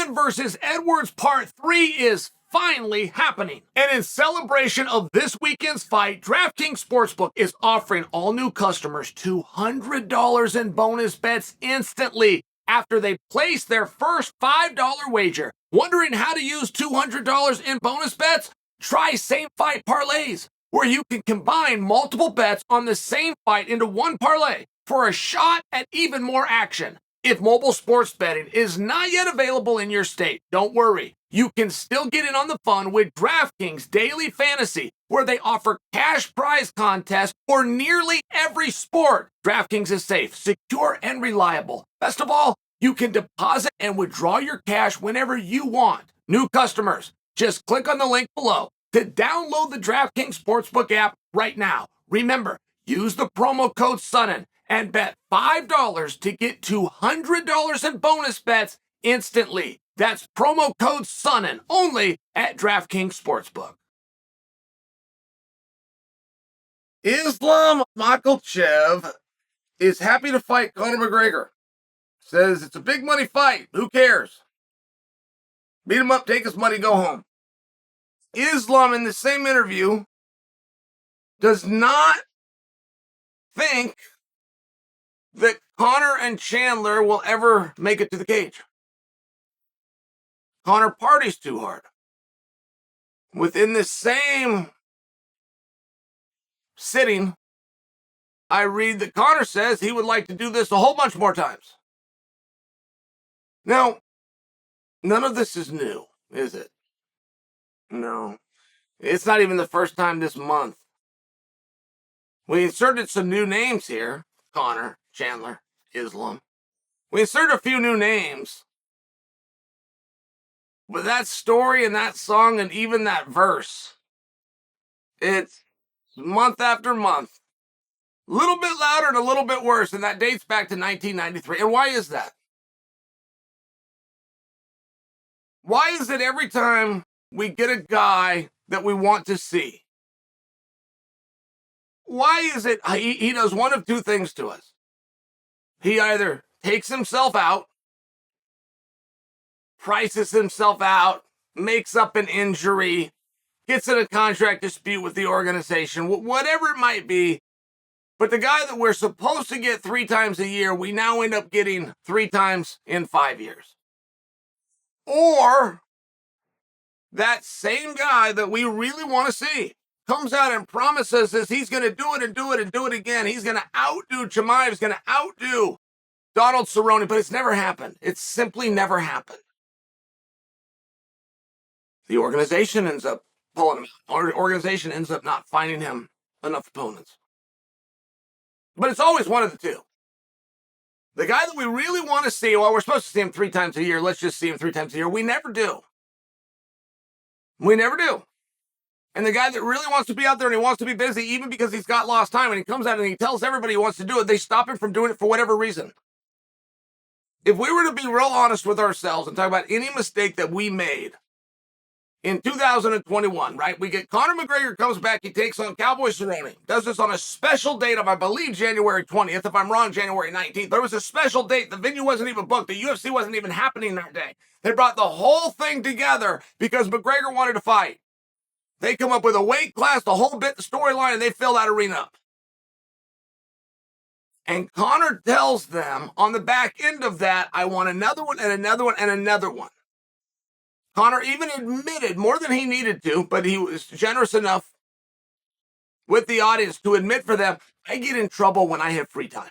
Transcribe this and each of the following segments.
Foreman versus Edwards Part 3 is finally happening. And in celebration of this weekend's fight, DraftKings Sportsbook is offering all new customers $200 in bonus bets instantly after they place their first $5 wager. Wondering how to use $200 in bonus bets? Try Same Fight Parlays, where you can combine multiple bets on the same fight into one parlay for a shot at even more action. If mobile sports betting is not yet available in your state, don't worry. You can still get in on the fun with DraftKings Daily Fantasy, where they offer cash prize contests for nearly every sport. DraftKings is safe, secure, and reliable. Best of all, you can deposit and withdraw your cash whenever you want. New customers, just click on the link below to download the DraftKings Sportsbook app right now. Remember, use the promo code Sonnen and bet $5 to get $200 in bonus bets instantly. That's promo code Sonnen only at DraftKings Sportsbook. Islam Makhachev is happy to fight Conor McGregor. Says it's a big money fight. Who cares? Beat him up, take his money, go home. Islam, in the same interview, does not think that Conor and Chandler will ever make it to the cage. Conor parties too hard. Within the same sitting, I read that Conor says he would like to do this a whole bunch more times. Now, none of this is new, is it? No. It's not even the first time this month. We inserted some new names here. Conor, Chandler, Islam. We inserted a few new names. But that story and that song and even that verse, it's month after month. A little bit louder and a little bit worse, and that dates back to 1993. And why is that? Why is it every time we get a guy that we want to see, why is it he does one of two things to us? He either takes himself out, prices himself out, makes up an injury, gets in a contract dispute with the organization, whatever it might be. But the guy that we're supposed to get 3 times a year, we now end up getting 3 times in 5 years. Or that same guy that we really want to see comes out and promises us he's going to do it and do it and do it again. He's going to outdo Chimaev. He's going to outdo Donald Cerrone, but it's never happened. It's simply never happened. The organization ends up pulling him out. Our organization ends up not finding him enough opponents. But it's always one of the two. The guy that we really want to see, well, we're supposed to see him 3 times a year. Let's just see him 3 times a year. We never do. We never do. And the guy that really wants to be out there and he wants to be busy, even because he's got lost time, and he comes out and he tells everybody he wants to do it, they stop him from doing it for whatever reason. If we were to be real honest with ourselves and talk about any mistake that we made in 2021, right? We get Conor McGregor comes back, he takes on Cowboy Cerrone, does this on a special date of, I believe, January 20th. If I'm wrong, January 19th. There was a special date. The venue wasn't even booked. The UFC wasn't even happening that day. They brought the whole thing together because McGregor wanted to fight. They come up with a weight class, the whole bit, the storyline, and they fill that arena up. And Conor tells them on the back end of that, I want another one and another one and another one. Conor even admitted more than he needed to, but he was generous enough with the audience to admit for them, I get in trouble when I have free time.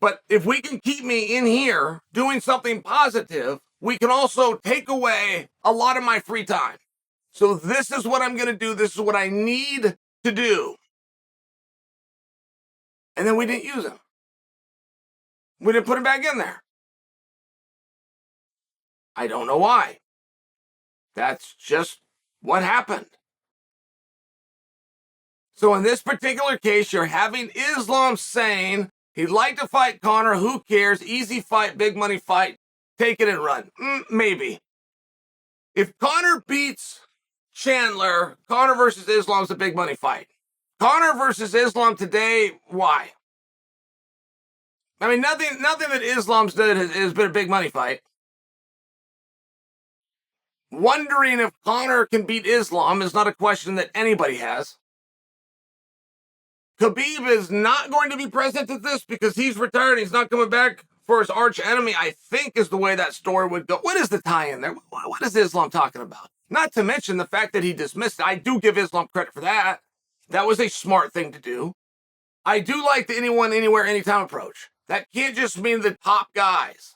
But if we can keep me in here doing something positive, we can also take away a lot of my free time. So this is what I'm going to do. This is what I need to do. And then we didn't use him. We didn't put him back in there. I don't know why. That's just what happened. So in this particular case, you're having Islam saying he'd like to fight Conor. Who cares? Easy fight, big money fight. Take it and run. Maybe. If Conor beats Chandler, Conor versus Islam is a big money fight. Conor versus Islam today, why? I mean, nothing that Islam's did has been a big money fight. Wondering if Conor can beat Islam is not a question that anybody has. Khabib is not going to be present at this because he's retired. He's not coming back for his arch enemy, I think, is the way that story would go. What is the tie-in there? What is Islam talking about? Not to mention the fact that he dismissed it. I do give Islam credit for that. That was a smart thing to do. I do like the anyone, anywhere, anytime approach. That can't just mean the top guys.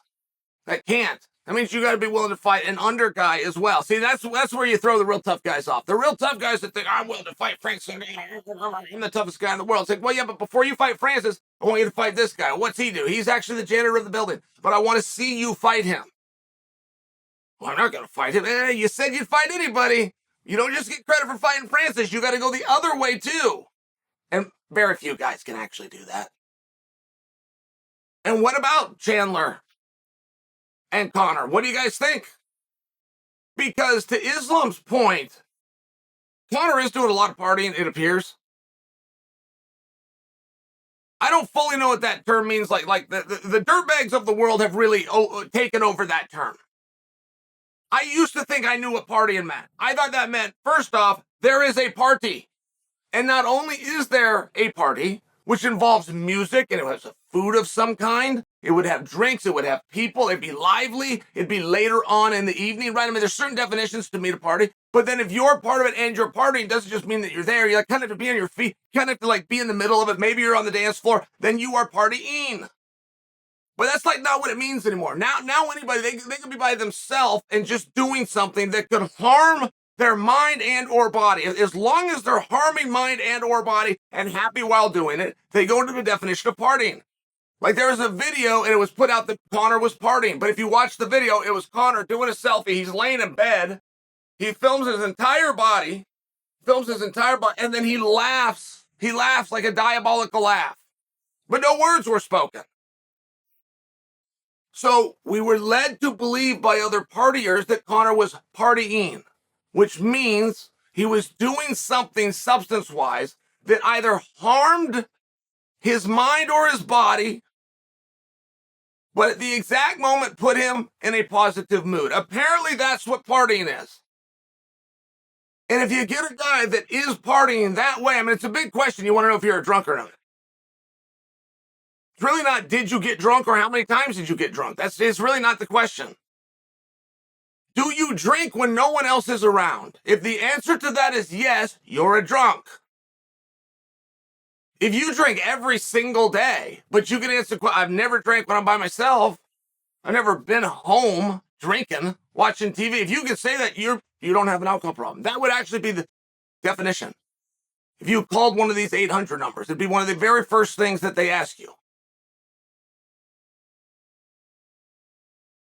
That can't. That means you got to be willing to fight an under guy as well. See, that's where you throw the real tough guys off. The real tough guys that think, I'm willing to fight Francis. I'm the toughest guy in the world. It's like, well, yeah, but before you fight Francis, I want you to fight this guy. What's he do? He's actually the janitor of the building. But I want to see you fight him. Well, I'm not going to fight him. You said you'd fight anybody. You don't just get credit for fighting Francis. You got to go the other way, too. And very few guys can actually do that. And what about Chandler and Conor? What do you guys think? Because to Islam's point, Conor is doing a lot of partying, it appears. I don't fully know what that term means. Like the dirtbags of the world have really taken over that term. I used to think I knew what partying meant. I thought that meant, first off, there is a party. And not only is there a party, which involves music and it has a food of some kind, it would have drinks, it would have people, it'd be lively, it'd be later on in the evening, right? I mean, there's certain definitions to meet a party, but then if you're part of it and you're partying, it doesn't just mean that you're there. You kind of have to be on your feet, kind of have to like be in the middle of it. Maybe you're on the dance floor, then you are partying. But that's like not what it means anymore. Now anybody, they could be by themselves and just doing something that could harm their mind and or body. As long as they're harming mind and or body and happy while doing it, they go into the definition of partying. Like there was a video and it was put out that Conor was partying. But if you watch the video, it was Conor doing a selfie. He's laying in bed. He films his entire body, and then he laughs. He laughs like a diabolical laugh. But no words were spoken. So we were led to believe by other partiers that Conor was partying, which means he was doing something substance-wise that either harmed his mind or his body, but at the exact moment put him in a positive mood. Apparently that's what partying is. And if you get a guy that is partying that way, I mean, it's a big question. You want to know if you're a drunk or not. It's really not, did you get drunk or how many times did you get drunk? It's really not the question. Do you drink when no one else is around? If the answer to that is yes, you're a drunk. If you drink every single day, but you can answer, I've never drank when I'm by myself. I've never been home drinking, watching TV. If you can say that, you don't have an alcohol problem. That would actually be the definition. If you called one of these 800 numbers, it'd be one of the very first things that they ask you.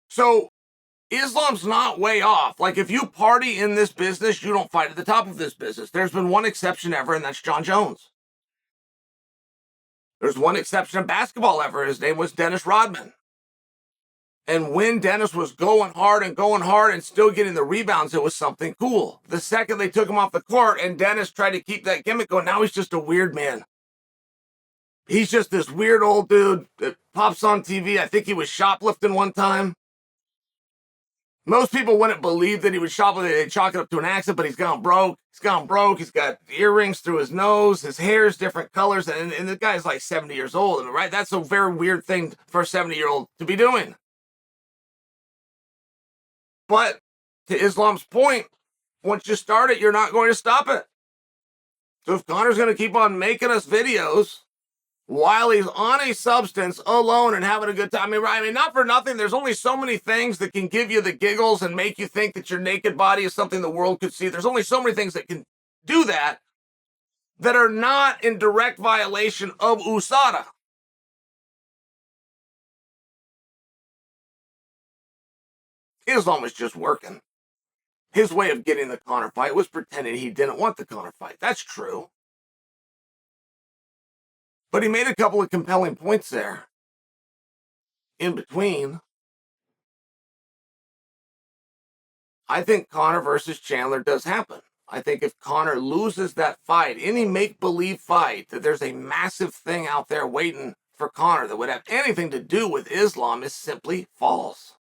So Islam's not way off. Like if you party in this business, you don't fight at the top of this business. There's been one exception ever, and that's Jon Jones. There's one exception in basketball ever. His name was Dennis Rodman. And when Dennis was going hard and still getting the rebounds, it was something cool. The second they took him off the court and Dennis tried to keep that gimmick going, now he's just a weird man. He's just this weird old dude that pops on TV. I think he was shoplifting one time. Most people wouldn't believe that he was shoplifting. They'd chalk it up to an accident, but he's gone broke. He's got earrings through his nose. His hair's different colors. And the guy's like 70 years old, right? That's a very weird thing for a 70-year-old to be doing. But to Islam's point, once you start it, you're not going to stop it. So if Conor's going to keep on making us videos while he's on a substance alone and having a good time, I mean, not for nothing, there's only so many things that can give you the giggles and make you think that your naked body is something the world could see. There's only so many things that can do that are not in direct violation of USADA. Islam was just working. His way of getting the Conor fight was pretending he didn't want the Conor fight. That's true. But he made a couple of compelling points there. In between, I think Conor versus Chandler does happen. I think if Conor loses that fight, any make-believe fight, that there's a massive thing out there waiting for Conor that would have anything to do with Islam is simply false.